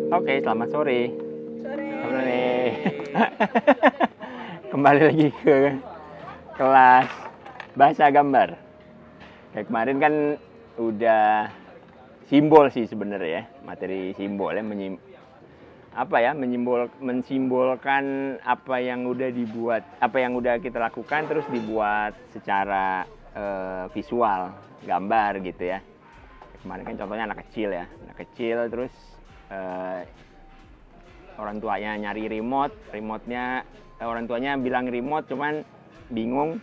Oke, selamat sore. Sore. Sore. Kembali lagi ke kelas bahasa gambar. Kayak kemarin kan udah simbol sih sebenarnya ya, materi simbol ya, mensimbolkan apa yang udah dibuat, apa yang udah kita lakukan terus dibuat secara visual, gambar gitu ya. Kemarin kan contohnya anak kecil terus orang tuanya nyari remote-nya orang tuanya bilang remote cuman bingung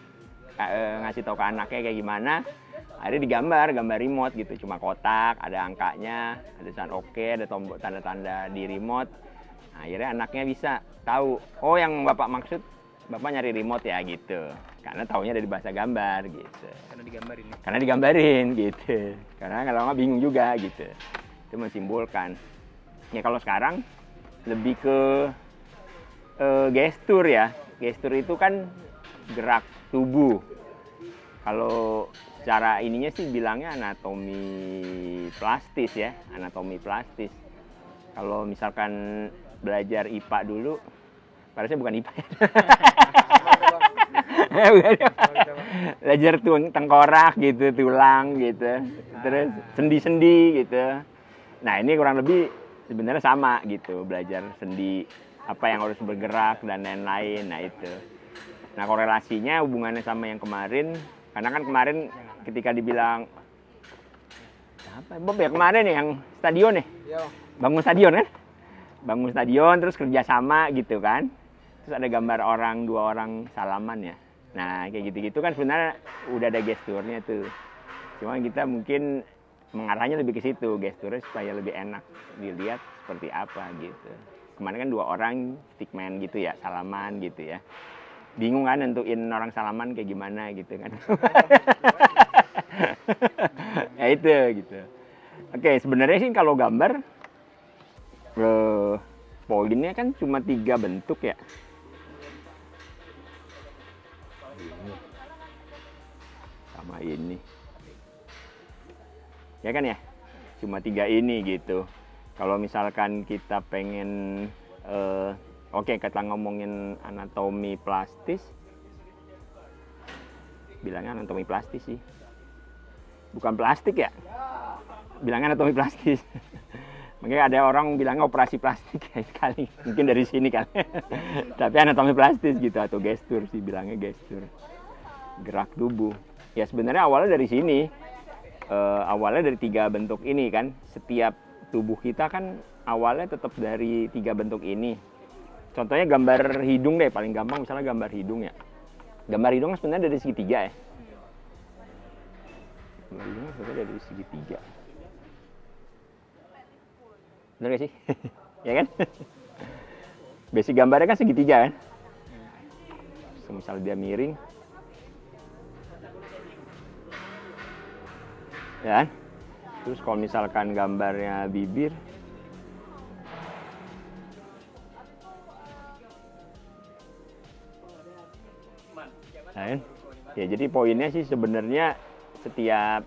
ngasih tahu ke anaknya kayak gimana. Akhirnya gambar remote gitu, cuma kotak, ada angkanya, ada tulisan oke, ada tombol tanda-tanda di remote. Nah, akhirnya anaknya bisa tahu, oh yang bapak maksud bapak nyari remote ya gitu, karena taunya dari bahasa gambar gitu. Karena digambarin gitu, karena kalau nggak bingung juga gitu. Itu mensimbolkan. Ya kalau sekarang lebih ke gestur ya. Gestur itu kan gerak tubuh. Kalau secara ininya sih bilangnya anatomi plastis ya, anatomi plastis. Kalau misalkan belajar IPA dulu, harusnya bukan IPA ya. Belajar tengkorak gitu, tulang gitu, terus sendi-sendi gitu. Nah ini kurang lebih sebenarnya sama gitu, belajar sendi, apa yang harus bergerak dan lain-lain. Nah itu. Nah korelasinya hubungannya sama yang kemarin, karena kan kemarin ketika dibilang apa Bob ya kemarin nih yang stadion nih, bangun stadion kan, bangun stadion terus kerjasama gitu kan, terus ada gambar dua orang salaman ya. Nah kayak gitu-gitu kan sebenarnya udah ada gesturnya tuh, cuma kita mungkin mengarahnya lebih ke situ, gesturnya supaya lebih enak dilihat seperti apa gitu. Kemarin kan dua orang stickman gitu ya, salaman gitu ya. Bingung kan nentuin orang salaman kayak gimana gitu kan. Ya itu gitu. Oke, sebenarnya sih kalau gambar poinnya kan cuma 3 bentuk ya. Sama ini. Ya kan ya? Cuma 3 ini gitu. Kalau misalkan kita pengen oke, kita ngomongin anatomi plastis. Bilangnya anatomi plastis sih. Bukan plastik ya? Bilangnya anatomi plastis. Makanya ada orang bilangnya operasi plastik ya sekali. Mungkin dari sini kan. Tapi anatomi plastis gitu, atau gestur sih bilangnya gestur. Gerak tubuh. Ya sebenarnya awalnya dari sini. Awalnya dari 3 bentuk ini kan. Setiap tubuh kita kan awalnya tetap dari 3 bentuk ini. Contohnya gambar hidung deh, paling gampang misalnya gambar hidung ya. Gambar hidung sebenarnya dari segitiga ya. Gambar hidung sebenarnya dari segitiga. Bener gak sih? Ya kan? Basic gambarnya kan segitiga kan? Misal dia miring. Ya kan? Terus kalau misalkan gambarnya bibir, nah, ya jadi poinnya sih sebenarnya setiap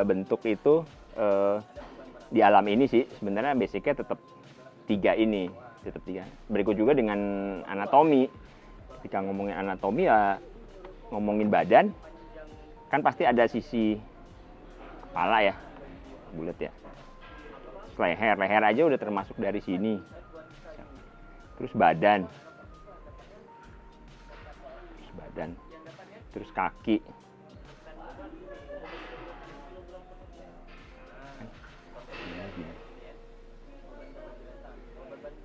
bentuk itu di alam ini sih sebenarnya basicnya tetap 3 ini, tetap 3. Berikut juga dengan anatomi. Ketika ngomongin anatomi ya ngomongin badan, kan pasti ada sisi kepala ya, bulat ya. Leher aja udah termasuk dari sini. Terus badan. Terus kaki.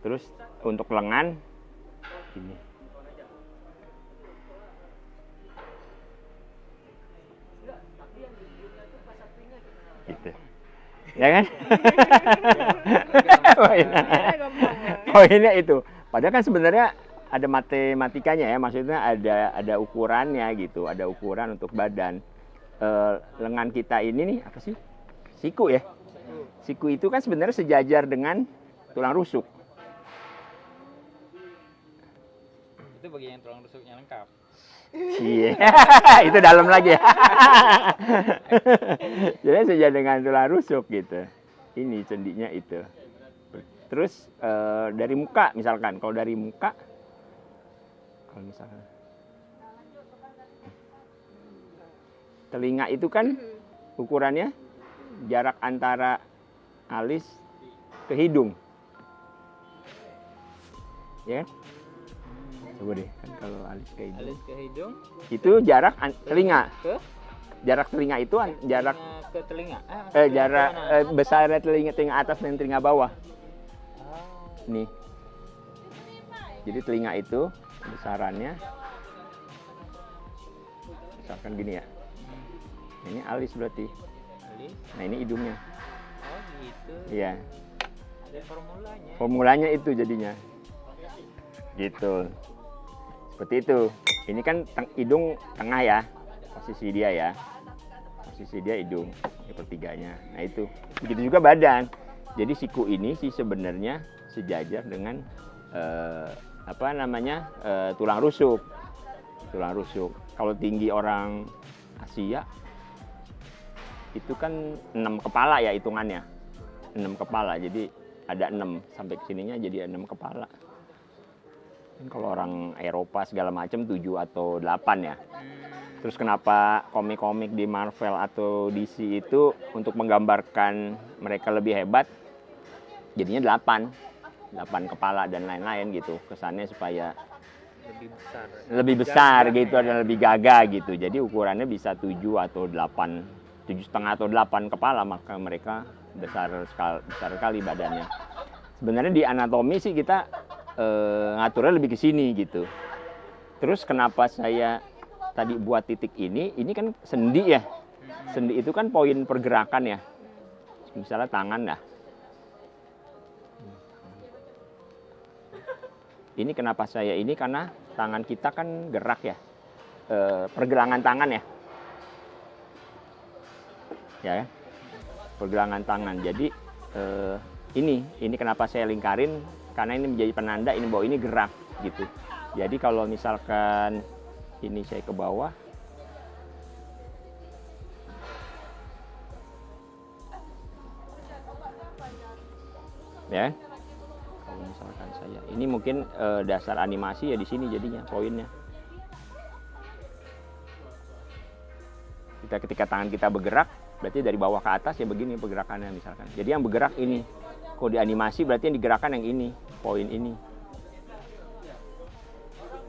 Terus untuk lengan ini. Gitu. Ya kan? Poinnya itu. Padahal kan sebenarnya ada matematikanya ya, maksudnya ada ukurannya gitu, ada ukuran untuk badan. Lengan kita ini nih apa sih? Siku ya. Siku itu kan sebenarnya sejajar dengan tulang rusuk. Itu bagian tulang rusuknya lengkap. Iya, itu dalam lagi ya. Jadi sejajar dengan tulang rusuk gitu. Ini sendinya itu. Terus dari muka misalkan, kalau dari muka, kalau misalkan telinga itu kan ukurannya jarak antara alis ke hidung, ya kan? Coba deh, kan kalau alis ke hidung, Alis ke hidung, itu jarak telinga. ke Jarak telinga itu jarak telinga ke telinga. jarak Mana? besarnya telinga atas dan telinga bawah. Oh, Nih. Jadi telinga itu besarannya misalkan gini ya. Ini alis berarti. alis. Nah, ini hidungnya. Oh gitu. Iya. Ada formulanya. Formulanya itu jadinya. Gitu. Seperti itu. Ini kan hidung tengah ya. Posisi dia ya. Posisi dia hidung. Sepertiganya. Nah, itu. Begitu juga badan. Jadi siku ini sih sebenarnya sejajar dengan tulang rusuk. Tulang rusuk. Kalau tinggi orang Asia itu kan 6 kepala ya hitungannya. 6 kepala. Jadi ada 6 sampai kesininya jadi 6 kepala. Kalau orang Eropa segala macam 7 atau 8 ya. Terus kenapa komik-komik di Marvel atau DC itu untuk menggambarkan mereka lebih hebat jadinya 8 kepala dan lain-lain gitu. Kesannya supaya lebih besar gitu dan lebih gagah gitu. Jadi ukurannya bisa 7 atau 8, 7,5 atau 8 kepala, maka mereka besar sekali badannya. Sebenarnya di anatomi sih kita ngaturnya lebih ke sini gitu. Terus kenapa saya tadi buat titik ini kan sendi ya. Sendi itu kan poin pergerakan ya. Misalnya tangan dah. Ini kenapa saya ini karena tangan kita kan gerak ya. Pergelangan tangan ya. Ya, pergelangan tangan. Jadi ini kenapa saya lingkarin, karena ini menjadi penanda ini bahwa ini gerak gitu. Jadi kalau misalkan ini saya ke bawah, ya. Kalau misalkan saya ini mungkin dasar animasi ya di sini jadinya poinnya. Ketika tangan kita bergerak, berarti dari bawah ke atas ya begini pergerakannya misalkan. Jadi yang bergerak ini. Kalau di animasi berarti yang digerakkan yang ini, poin ini.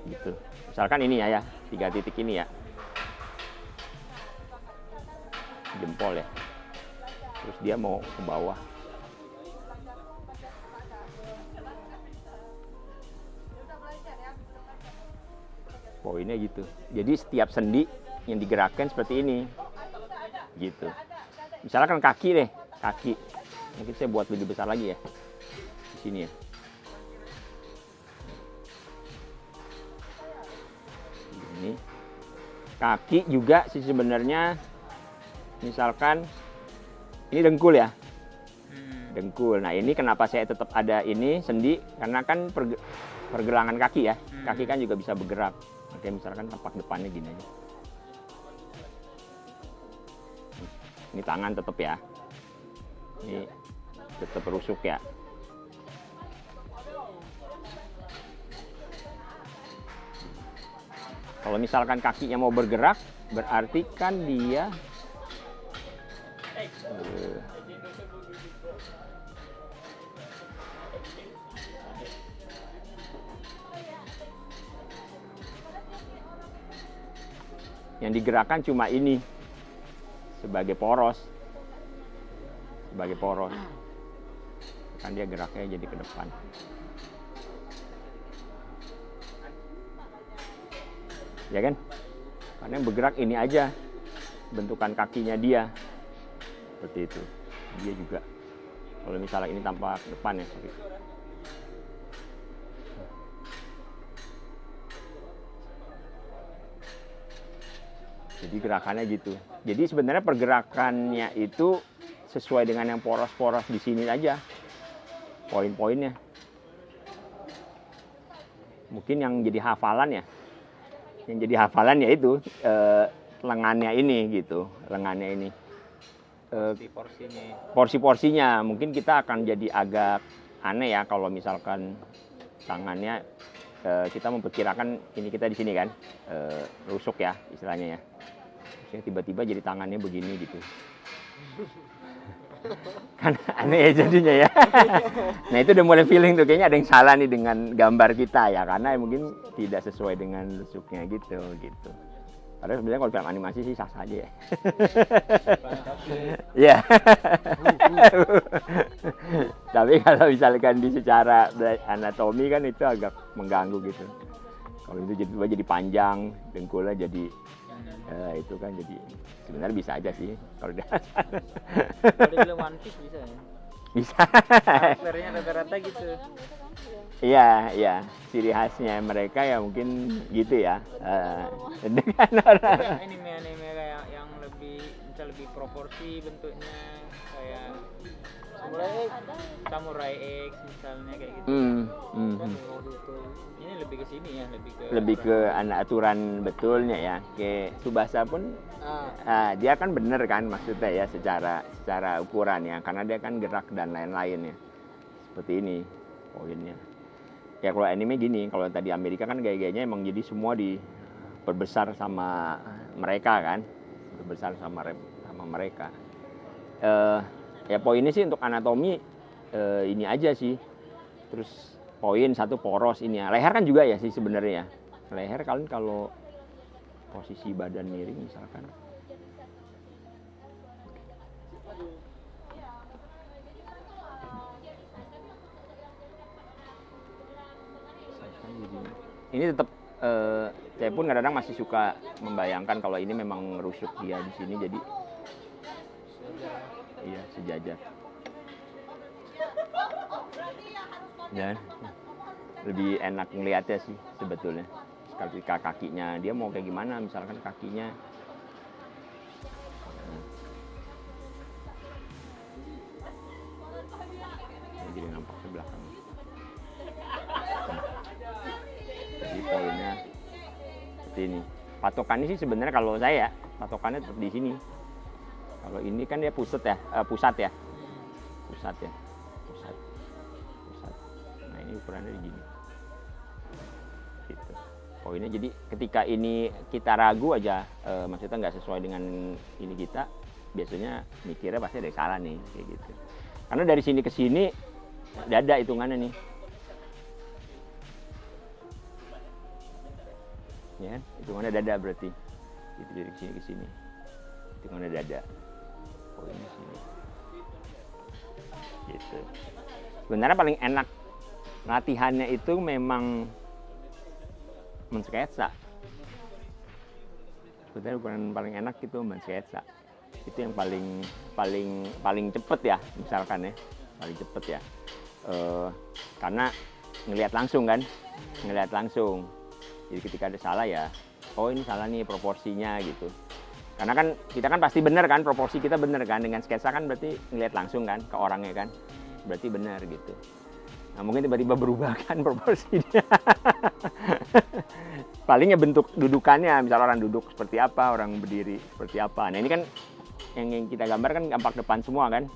Gitu. Misalkan ini ya 3 titik ini ya. Jempol ya. Terus dia mau ke bawah. Poinnya gitu. Jadi setiap sendi yang digerakkan seperti ini. Gitu. Misalkan kaki deh, kaki. Mungkin saya buat lebih besar lagi ya. Di sini ya. Ini. Kaki juga sih sebenarnya misalkan ini dengkul ya. Dengkul. Nah, ini kenapa saya tetap ada ini sendi karena kan pergelangan kaki ya. Kaki kan juga bisa bergerak. Oke, misalkan tapak depannya gini aja. Ini tangan tetap ya. Ini tetap rusuk ya. Kalau misalkan kakinya mau bergerak, berarti kan dia yang digerakkan cuma ini sebagai poros. Kan dia geraknya jadi ke depan. Ya kan? Karena yang bergerak ini aja bentukan kakinya dia. Seperti itu. Dia juga. Kalau misalnya ini tampak depan ya. Sorry. Jadi gerakannya gitu. Jadi sebenarnya pergerakannya itu sesuai dengan yang poros-poros di sini aja. Poin-poinnya. Mungkin yang jadi hafalan ya. Yang jadi hafalan ya itu lengannya ini gitu. Lengannya ini. Porsinya. Porsi-porsinya. Mungkin kita akan jadi agak aneh ya kalau misalkan tangannya kita memperkirakan ini kita di sini kan rusuk ya istilahnya ya. Terus tiba-tiba jadi tangannya begini gitu. Kan aneh ya jadinya ya. Nah itu udah mulai feeling tuh kayaknya ada yang salah nih dengan gambar kita ya karena mungkin tidak sesuai dengan rusuknya gitu. Padahal sebenarnya kalau film animasi sih sah-sah aja ya. Iya. Tapi kalau misalkan di secara anatomi kan itu agak mengganggu gitu. Kalau itu jadi panjang, dengkulnya jadi itu kan jadi sebenarnya bisa aja sih kalau dia. Kalau di film One Piece bisa ya. Bisa. Karakternya rata-rata gitu. Iya, ciri khasnya mereka ya mungkin gitu ya. Dengan orang Anime-anime kayak yang lebih proporsi bentuknya kayak Samurai X misalnya kayak gitu. Kan ini lebih ke sini ya, lebih ke aturan betulnya ya. Kayak Tsubasa pun dia kan bener kan maksudnya ya secara ukuran ya karena dia kan gerak dan lain-lain ya. Seperti ini poinnya. Ya kalau anime gini, kalau tadi Amerika kan gaya-gayanya emang jadi semua diperbesar sama mereka kan, berbesar sama mereka. Ya poinnya sih untuk anatomi ini aja sih. Terus poin satu poros ini ya. Leher kan juga ya sih sebenarnya. Leher kalian kalau posisi badan miring misalkan. Ini tetap saya pun kadang-kadang masih suka membayangkan kalau ini memang rusuk dia di sini jadi iya sejajar. Dan lebih enak ngeliatnya sih sebetulnya. Ketika kakinya dia mau kayak gimana misalkan kakinya jadi nampak ke belakang. Jadi poinnya seperti ini. Patokannya sih sebenarnya kalau saya patokannya tetap di sini. Kalau ini kan dia pusat ya. Nah ini ukurannya begini. Gitu. Poinnya jadi ketika ini kita ragu aja, maksudnya nggak sesuai dengan ini kita, biasanya mikirnya pasti ada yang salah nih kayak gitu. Karena dari sini ke sini dada hitungannya nih. Ya, hitungannya dada berarti. Itu dari sini ke sini. Hitungannya dada. Poinnya sini. Gitu. Sebenarnya paling enak latihannya itu memang mensketsa. Sebenarnya ukuran paling enak itu mensketsa. Itu yang paling cepet ya, misalkan ya, paling cepet ya. Karena ngelihat langsung kan, Jadi ketika ada salah ya, oh ini salah nih proporsinya gitu. Karena kan kita kan pasti benar kan, proporsi kita benar kan, dengan sketsa kan berarti ngelihat langsung kan ke orangnya kan, berarti benar gitu. Nah mungkin tiba-tiba berubah kan proporsinya. Palingnya bentuk dudukannya, misal orang duduk seperti apa, orang berdiri seperti apa. Nah ini kan yang kita gambar kan tampak depan semua kan,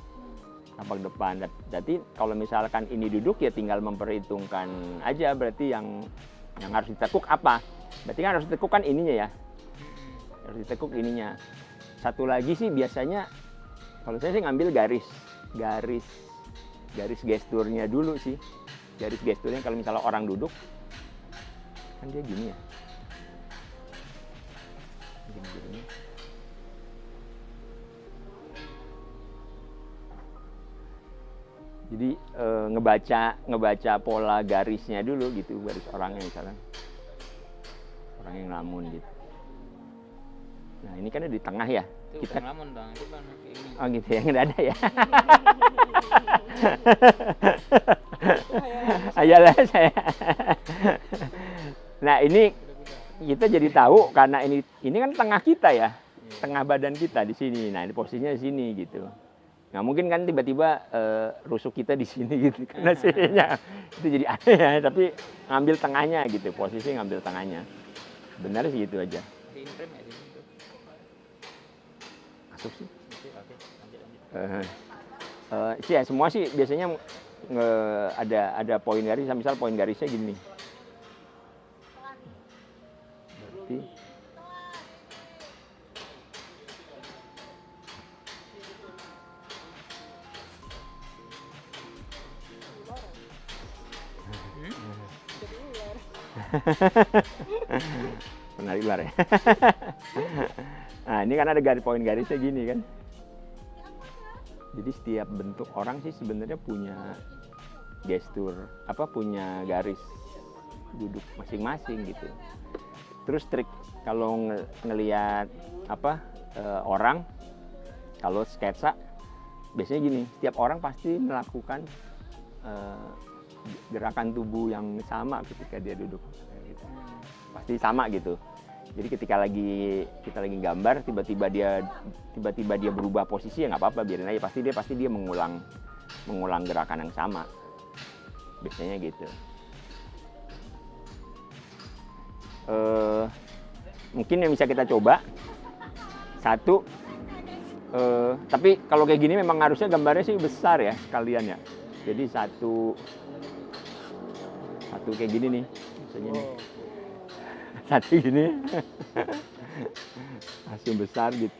tampak depan. Jadi kalau misalkan ini duduk ya tinggal memperhitungkan aja berarti yang harus ditekuk apa. Berarti kan harus ditekuk kan ininya ya, harus ditekuk ininya. Satu lagi sih biasanya kalau saya sih ngambil garis gesturnya dulu sih. Garis gesturnya kalau misalnya orang duduk kan dia gini ya, gini. Jadi ngebaca pola garisnya dulu gitu, garis orangnya misalnya orang yang ngelamun gitu. Nah ini kan di tengah ya. Itu kita ngelamun bang, itu kan ini. Oh gitu ya, nggak ada ya. Ayolah saya. Nah ini kita jadi tahu karena ini kan tengah kita ya, tengah badan kita di sini. Nah ini posisinya di sini gitu. Nah mungkin kan tiba-tiba rusuk kita di sini gitu karena sininya itu jadi aneh ya. Tapi ngambil tengahnya gitu, posisi ngambil tengahnya. Benar sih gitu aja. Di imprint ya di situ. Masuk sih. Oke, lanjut. Sih ya semua sih biasanya ada poin garis, misal poin garisnya gini. Berarti penarik ular ya. Nah, ini kan ada poin garisnya gini kan. Jadi setiap bentuk orang sih sebenarnya punya gestur, punya garis duduk masing-masing gitu. Terus trik kalau ngelihat orang, kalau sketsa biasanya gini, setiap orang pasti melakukan gerakan tubuh yang sama ketika dia duduk gitu. Pasti sama gitu. Jadi ketika kita lagi gambar, tiba-tiba dia berubah posisi, ya nggak apa-apa, biarin aja. Pasti dia mengulang gerakan yang sama. Biasanya gitu. Mungkin yang bisa kita coba satu. Tapi kalau kayak gini memang harusnya gambarnya sih besar ya sekalian ya. Jadi satu kayak gini nih, misalnya nih. Satu gini langsung besar gitu.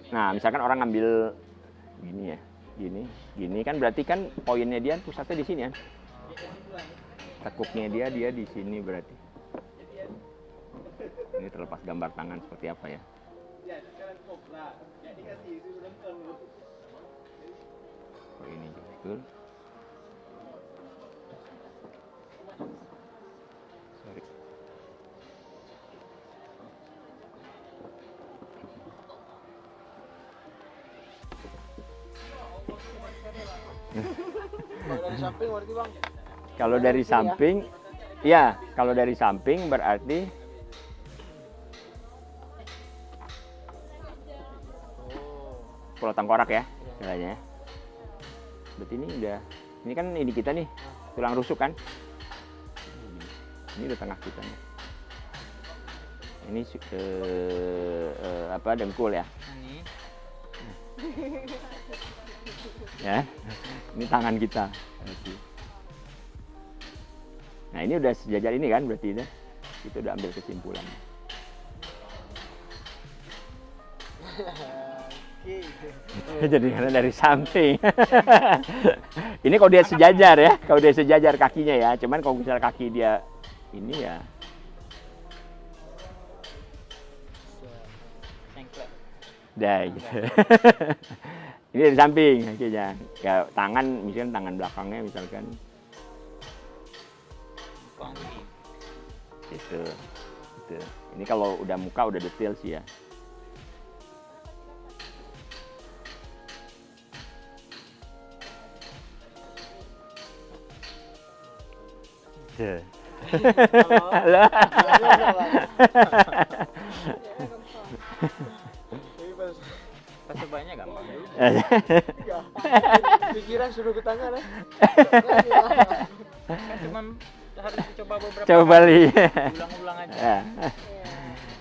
Nah, misalkan orang ngambil gini ya, gini kan berarti kan poinnya dia pusatnya di sini ya. Tekuknya dia di sini berarti. Ini terlepas gambar tangan seperti apa ya. Oh, ini betul. Sorry. Kalau dari samping berarti Bang? Kalau dari samping, ya kalau dari samping berarti pulau tengkorak ya, istilahnya. Berarti ini kan ini kita nih, tulang rusuk kan. Ini udah tengah kita nih. Ini dengkul ya. Ini. Ya, ini tangan kita. Nah, ini udah sejajar ini kan, berarti kita udah ambil kesimpulan. Jadi karena dari samping. Ini kalau dia sejajar ya, kalau dia sejajar kakinya ya. Cuman kalau misalnya kaki dia ini ya. Dah gitu. Ini dari samping kakinya. Ya, tangan misalkan tangan belakangnya misalkan. Gitu. Ini kalau udah muka udah detail sih ya. Halo. Pas banyak gampang. Pikiran suruh ke tangan ya. Kan cuma harus dicoba beberapa Coba balik. ulang-ulang aja. Ya.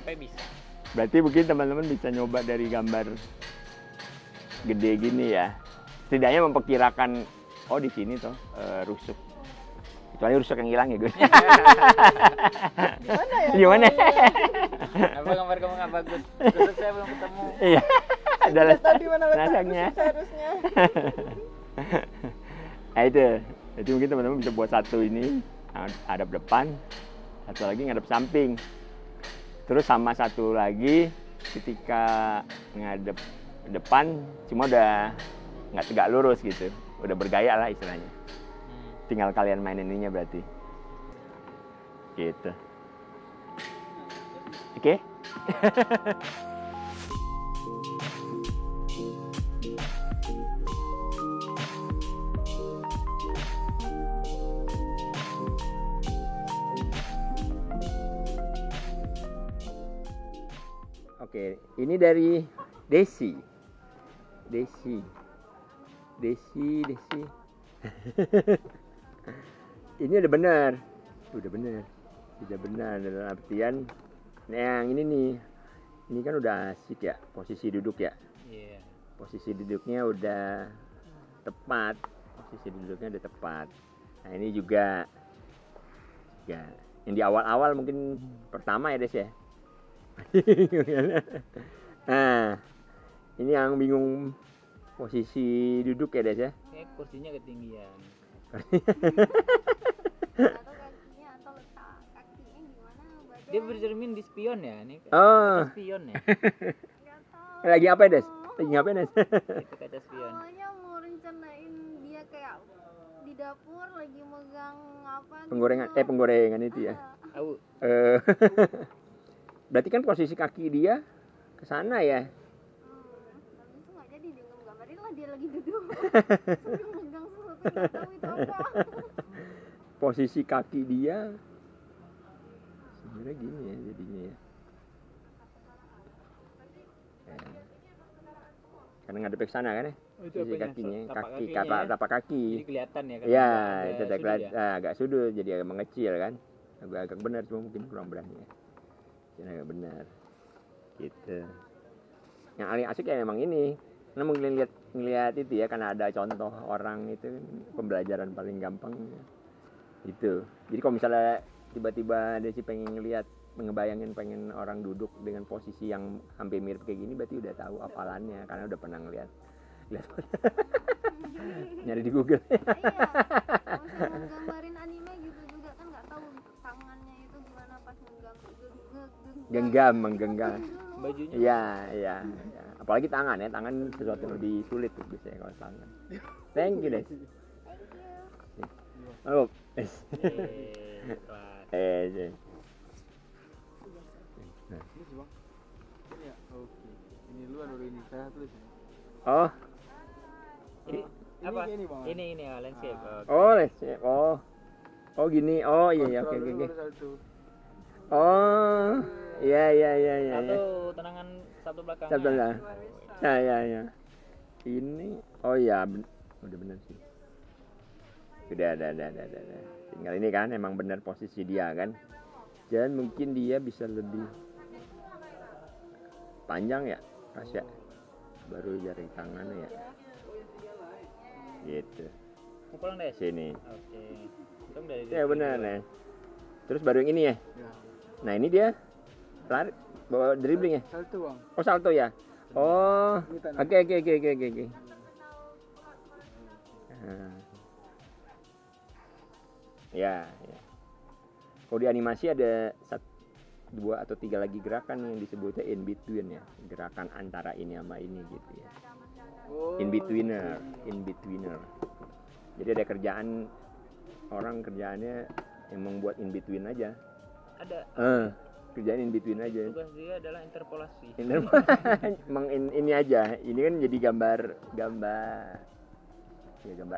Sampai bisa. Berarti mungkin teman-teman bisa nyoba dari gambar gede gini ya. Setidaknya memperkirakan, oh di sini tuh rusuk. Kecuali rusuk yang hilang ya gue. Gimana ya? Gimana? Apa gambar kamu nggak bagus? Terus saya belum ketemu. Iya. Adalah Tahu di mana letak rasanya. rusuk seharusnya. Nah itu. Jadi mungkin teman-teman bisa buat satu ini hadap depan, satu lagi ngadep samping. Terus sama satu lagi ketika ngadep depan, cuma udah nggak tegak lurus gitu, udah bergaya lah istilahnya. Tinggal kalian mainin ininya berarti. Gitu. Oke? Oke, ini dari Desi. Ini udah bener. Tidak benar dalam artian yang ini nih. Ini kan udah asik ya, posisi duduk ya. Iya. Posisi duduknya udah tepat. Nah, ini juga ya yang di awal-awal mungkin pertama ya, Des ya. Nah, ini yang bingung posisi duduk ya, Des ya. Kayak kursinya ketinggian. Atau kakinya atau letak kakinya gimana badan. Dia bercermin di spion ya, ini Oh, kaca spion ya. Nggak tahu. lagi apa ya, Des? Lagi ngapain, Des? Itu kaca spion. Awalnya mau rencanain dia kayak di dapur lagi megang apa Penggorengan itu ya. Au. Berarti kan posisi kaki dia ke sana ya. Tapi itu nggak jadi dia gambarin lah dia lagi duduk sambil megang sesuatu yang nggak tahu itu apa. Posisi kaki dia sebenarnya gini ya jadinya ya. Karena ngadep ke sana kan ya. Posisi kakinya, tapak kaki. Jadi kelihatan ya kan. Iya, ada itu sudut ya. agak sudut jadi agak mengecil kan. Agak benar cuma mungkin kurang berani ya. Jadi agak benar. Gitu. Yang paling asik ya memang ini. Karena mungkin ngelihat itu ya karena ada contoh orang itu pembelajaran paling gampang. Gitu. Jadi kalau misalnya tiba-tiba Desi pengen ngelihat ngebayangin pengen orang duduk dengan posisi yang hampir mirip kayak gini berarti udah tahu hafalannya karena udah pernah ngelihat nyari di Google. Iya. Kalau gambarin anime gitu juga kan nggak tahu tangannya itu gimana pas menggenggam. Bajunya. Iya. Apalagi tangan ya, tangan sesuatu yang lebih sulit tuh biasanya kalau tangan. Thank you, Des. Oh, Yeay, Tulis bang. Ini ya. Oke. Ini lu baru ini saya tulis ini. Oh, Ini apa? Ini bang. Ini landscape. Oke. oh, Les. Oh, gini. Oh, iya, oke. Oh, iya. Satu tenangan satu belakang. Satu lah. Ya. Ini, oh ya, udah benar sih. Udah. Tinggal ini kan, emang benar posisi dia kan. Dan mungkin dia bisa lebih panjang ya, Kasya. Baru jari tangannya ya. Gitu. Pukulan deh. Sini. Oke. Itu dari Ya benar, Nes. Terus baru yang ini ya. Ya. Nah, ini dia lari bawa dribbling ya. Salto bang. Oh, salto ya. Oh, Ini tanah. oke. Nah. Ya. Kalau di animasi ada 2 atau 3 lagi gerakan yang disebutnya in between ya, gerakan antara ini sama ini gitu ya. Oh, In betweener. Jadi ada kerjaan orang kerjaannya yang membuat in between aja. Ada. Kerjaan in between aja. Tugas dia adalah interpolasi. Emang ini aja. Ini kan jadi gambar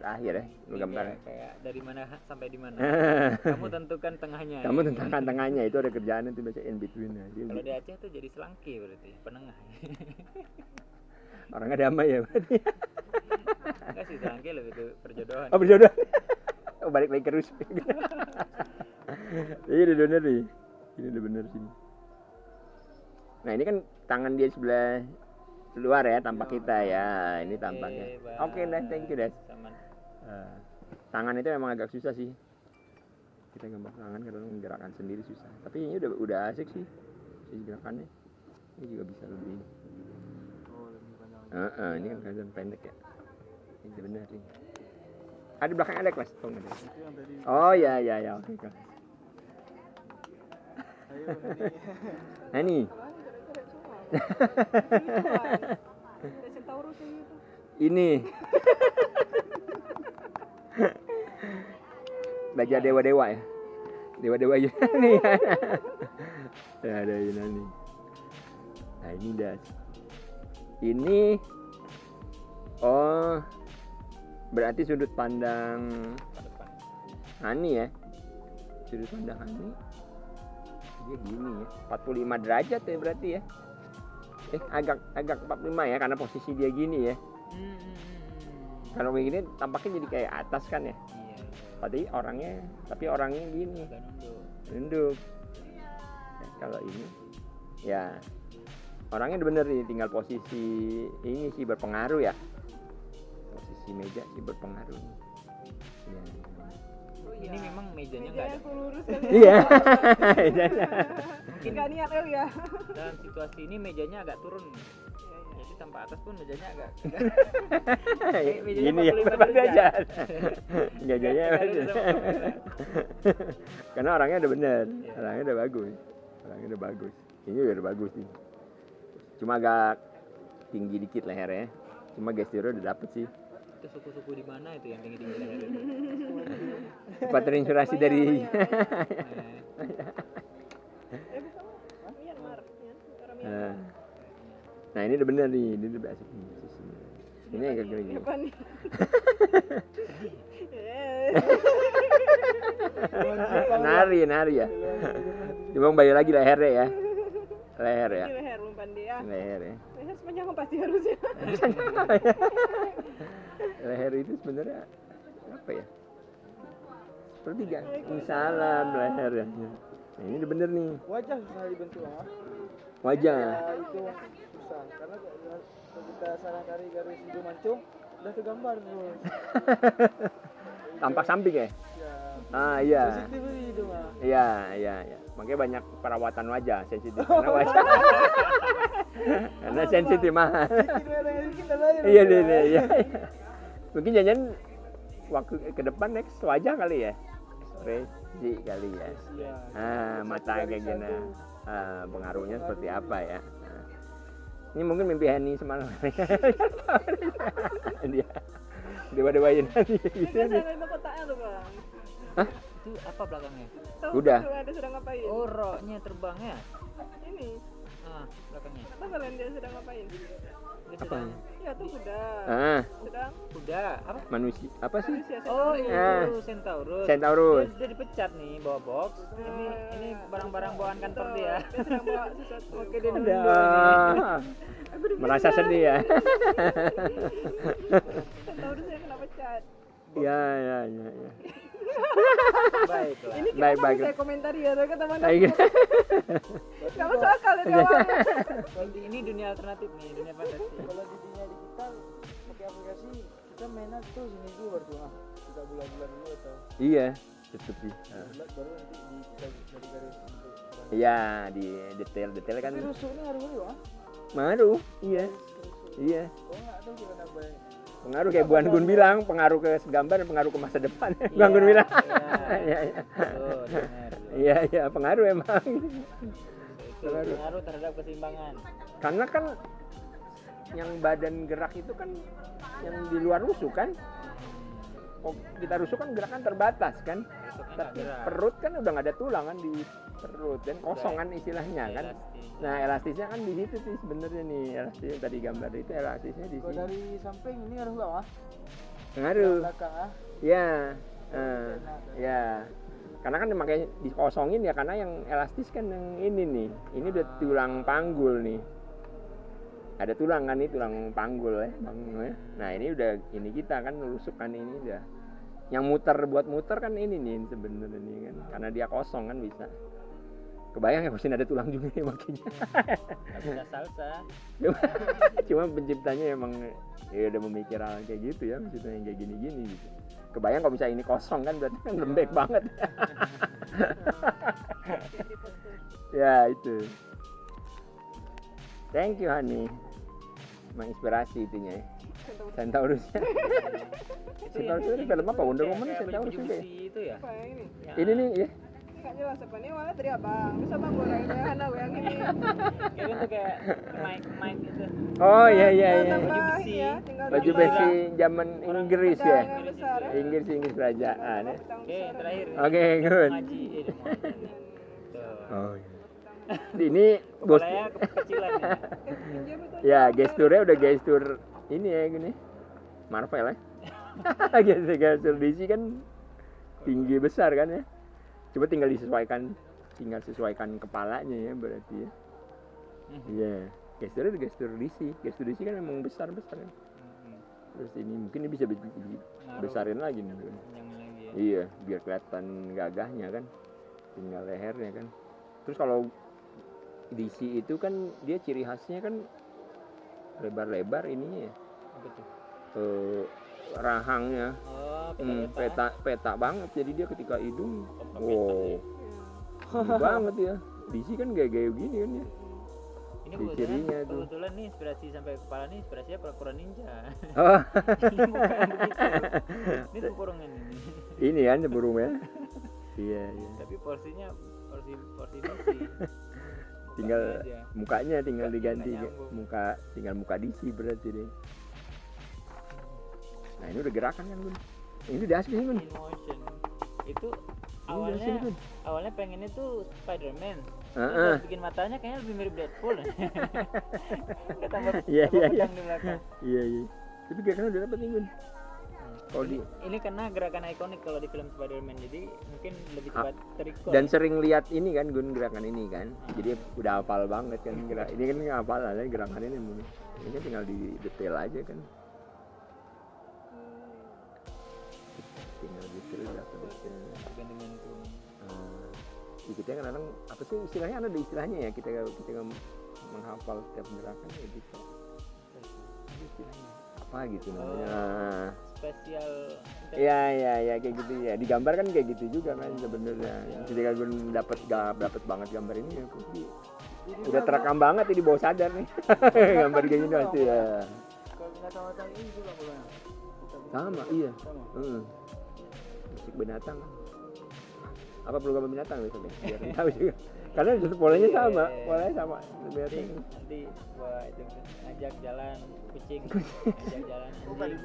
akhir ya. Ini Gambar. kayak dari mana sampai di mana. Kamu tentukan tengahnya. Kamu tentangkan tengahnya itu ada kerjaan itu biasa in between aja. Kalau di Aceh tuh jadi selangki berarti, penengah. Orangnya damai ya berarti. Enggak sih, selangki lebih ke perjodohan. Oh, berjodoh. Oh, balik lagi ke Rus. Iya, udah bener nih. Ini udah bener sini. Nah, ini kan tangan dia sebelah luar ya, tampak kita ya. Ini tampaknya. Oke, thank you, Des. Sama. Tangan itu memang agak susah sih. Kita gambar tangan karena menggerakkan sendiri susah. Tapi ini udah asik sih. Si gerakannya. Ini juga bisa lebih. Oh, lebih panjang. Ini kan kelihatan pendek ya. Ini benar sih. Ada belakang ada kelas. Oh, ada. Itu yang tadi. Oh ya, oke. Ayo ini. Nah nih. Ini. Belajar dewa-dewa ya. Dewa-dewa aja nih. Ya, ada ini nih. Nah, ini dah. Ini berarti sudut pandang Hani ya. Sudut pandang Hani. Dia gini ya. 45 derajat ya berarti ya. Agak 45 ya karena posisi dia gini ya. Kalau begini tampaknya jadi kayak atas kan ya. Iya. Tapi orangnya gini. Agak nunduk. nunduk. Nah, kalau ini ya orangnya udah bener nih, tinggal posisi ini sih berpengaruh ya, posisi meja sih berpengaruh nih. Ya. Ini memang mejanya nggak ada. Aku lurus kan ya. Iya. Mungkin nggak niat kali ya. Dalam situasi ini mejanya agak turun. Jadi tanpa atas pun mejanya agak mejanya Gini ya 45 derajat. Gajahnya Nggak ada sama kamera. karena orangnya udah bener, Iya. orangnya udah bagus, ini udah bagus sih, cuma agak tinggi dikit lehernya, cuma gesturnya udah dapet sih. Itu suku-suku di mana itu yang tinggi-tinggi leher itu? Cepat terinspirasi dari Myanmar, ya. Orang nah, Myanmar. nah ini udah bener nih, ini udah asik nih posisinya. Ini agak gini. Apa nih? Nari ya. Cuma bayar lagi lehernya ya. Leher ya. Ini leher umpan dia. Leher ya. Leher sepanjang apa sih harusnya? Leher itu sebenarnya apa ya? Sepertiga. Salam leher ya. Nah, ini udah bener nih. Wajah susah dibentuk ah. Wajah. Ya, itu susah karena kalau kita salah tarik garis hidung mancung udah tergambar terus. Tampak samping ya? Ya. Ah iya. Sensitif ini hidung ah. Iya. Makanya banyak perawatan wajah sensitif karena wajah. Karena sensitif mah. Iya. Mungkin jangan waktu ke depan next wajah kali ya. Resi kali ya. Iya. Mata kayak gini. Pengaruhnya seperti apa ya? Ini mungkin mimpi Hani semalam. Dia dewa-dewain nanti Ini kan saya lihat kotaknya tuh bang. Hah? Itu apa belakangnya? Tahu Udah. kan ada sedang ngapain? Oh, roknya terbang ya? Ini. Belakangnya. Tahu kalian dia sedang ngapain? Dia Apa? sedang Ya tuh kuda. Sedang kuda apa? Manusia apa sih? manusia. Oh, sedang- itu Centaurus. Centaurus. Dia sudah dipecat nih bawa box. Ini barang-barang bawaan kantor dia. Dia sedang bawa sesuatu. Oke, dia Oh, nunduk. Ah, merasa sedih ya. Centaurusnya kena pecat. Ya. Baiklah. Ini Baik, kenapa baik. saya komentari ya? Kata mana? Baik. Gak masuk akal ya dia awalnya. Ini dunia alternatif nih, dunia fantasi. Kalau di dunia digital pakai aplikasi kita mainnya tuh seminggu baru tuh ah. Kita bulan-bulan dulu atau Iya, tetep sih. bulan baru nanti kita dari garis untuk Iya, di detail kan tapi rusuknya harus dulu ah. pengaruh. Iya. Oh nggak tahu gimana baik. Pengaruh kayak Buan Gun bilang, pengaruh ke gambar, pengaruh ke masa depan. Buan Gun bilang. Iya. Tuh, dengar. Iya, pengaruh emang. Itu pengaruh terhadap keseimbangan. Karena kan yang badan gerak itu kan yang di luar rusuk kan. Kok kita rusuk kan gerakan terbatas kan. Rusuknya nggak Tapi gerak. perut kan udah nggak ada tulang kan di perut dan kosong kan istilahnya kan. Elastis. Nah elastisnya kan di situ sih sebenarnya nih, elastis yang tadi gambar itu elastisnya di Kalau sini. dari samping ini harus nggak ah? Pengaruh. Belakang ah. Ya. Ya. Karena kan makanya dikosongin ya karena yang elastis kan yang ini nih. Ini udah tulang panggul nih. Ada tulang kan nih, tulang panggul ya, ya. Nah ini udah ini kita kan rusuk kan ini udah. Yang buat muter kan ini nih sebenarnya nih kan. Karena dia kosong kan bisa. Kebayang ya pasti ada tulang juga ya makanya. Nggak bisa salsa. Cuma penciptanya emang ya udah memikir hal kayak gitu ya, maksudnya yang kayak gini-gini gitu. Kebayang kalau bisa ini kosong kan berarti kan lembek banget. Ya itu. Thank you Hani. Menginspirasi itunya ya. Centaurusnya. Centaurus itu film apa? Wonder Woman Kayak Centaurus baju juga ya? besi itu ya? Apa yang ini? Ini nih ya. Gak jelas apa nih, awalnya dari abang. Terus abang gue lagi Hana gue yang ini. Kayak bentuk kayak mic gitu. Oh iya. Tambah Baju besi. ini ya, tinggal Baju tambah besi zaman Inggris ya. pedang yang besar ya. Inggris kerajaan ya. Pedang Oke, besar. terakhir. Oke, good. Ngaji. Dia mau ngaji nih. Tuh. Oh iya. Ini bos. Kepalanya kekecilan ya. Pinjam itu Ya, aja. gesturnya udah gestur ini ya gini. Marvel ya. gestur DC kan tinggi besar kan ya. Coba tinggal sesuaikan kepalanya ya berarti ya. Iya, gesturnya udah gestur DC. Gestur DC kan memang besar kan. Terus ini mungkin ini bisa besarin lagi nih. Jangan lagi ya. Iya, biar kelihatan gagahnya kan. tinggal lehernya kan. Terus kalau DC itu kan dia ciri khasnya kan lebar-lebar ininya ya. Apa tuh? Rahangnya Oh, peta-peta. peta banget, jadi dia ketika hidung Peta-peta, wow ya. tinggi banget ya. DC kan gaya-gaya gini kan ya. Ini Di cirinya tuh. kebetulan nih inspirasi sampai kepala nih inspirasinya pura-pura ninja. Oh, Ini bukan begitu. Ini tempurungan ini. ini kan burungnya. Iya, iya. Tapi porsinya porsi DC. Tinggal Mukanya aja. mukanya tinggal Mukanya diganti nggak nyambung. tinggal muka DC berarti deh. Nah, ini udah gerakan kan, Gun? Ini udah asli Gun. In motion. Itu Ini udah asli Gun. awalnya pengennya tuh Spider-Man. Terus Heeh. pas bikin matanya kayaknya lebih mirip Deadpool. Nggak tambah Iya, iya, iya. pedang di belakang. Iya, iya. Tapi gerakannya udah dapat nih, Gun. Kalau di Ini karena gerakan ikonik kalau di film Spider-Man, jadi mungkin lebih cepat terikol. dan sering lihat ini kan, Gun, gerakan ini kan. Jadi udah hafal banget kan ini kan hafal aja gerakan ini. Ini kan tinggal di detail aja kan. Tinggal detail dapat detail. gandengan tuh. Kita kadang apa sih istilahnya, ada istilahnya ya, kita menghafal setiap gerakan ya gitu. Ada istilahnya apa gitu namanya. Spesial. Iya kayak gitu ya. Di gambar kan kayak gitu juga kan sebenarnya. Ketika gue dapat banget gambar ini ya, udah terekam banget di bawah sadar nih. Gambar kayak gini pasti ya. Kalau binatang-binatang ini juga boleh. Sama, iya. Sama. Musik binatang. Apa program binatang misalnya? Biar tahu juga. Karena justru polanya sama, polanya sama. Binatang. Nanti gua itu ngajak jalan kucing, ngajak jalan anjing.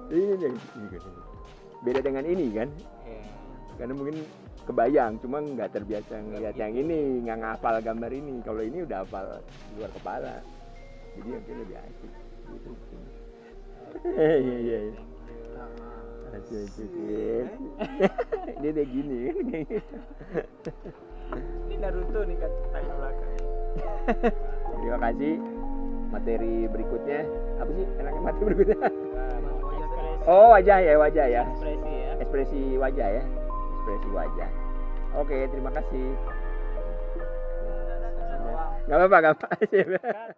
Ini nih. Beda dengan ini kan? Iya. Karena mungkin kebayang, cuma nggak terbiasa ngeliat yang ini, nggak ngapal gambar ini. Kalau ini udah hafal di luar kepala, jadi mungkin lebih asik gitu. Iya. Asik. Ini kayak gini kan. Ini Naruto nih kan tangan belakang. Terima kasih. Materi berikutnya apa sih? Enaknya materi berikutnya? Ekspresi. Oh, wajah ya. Ekspresi ya. Ekspresi wajah ya. Ekspresi wajah. Oke, terima kasih. Nggak apa-apa.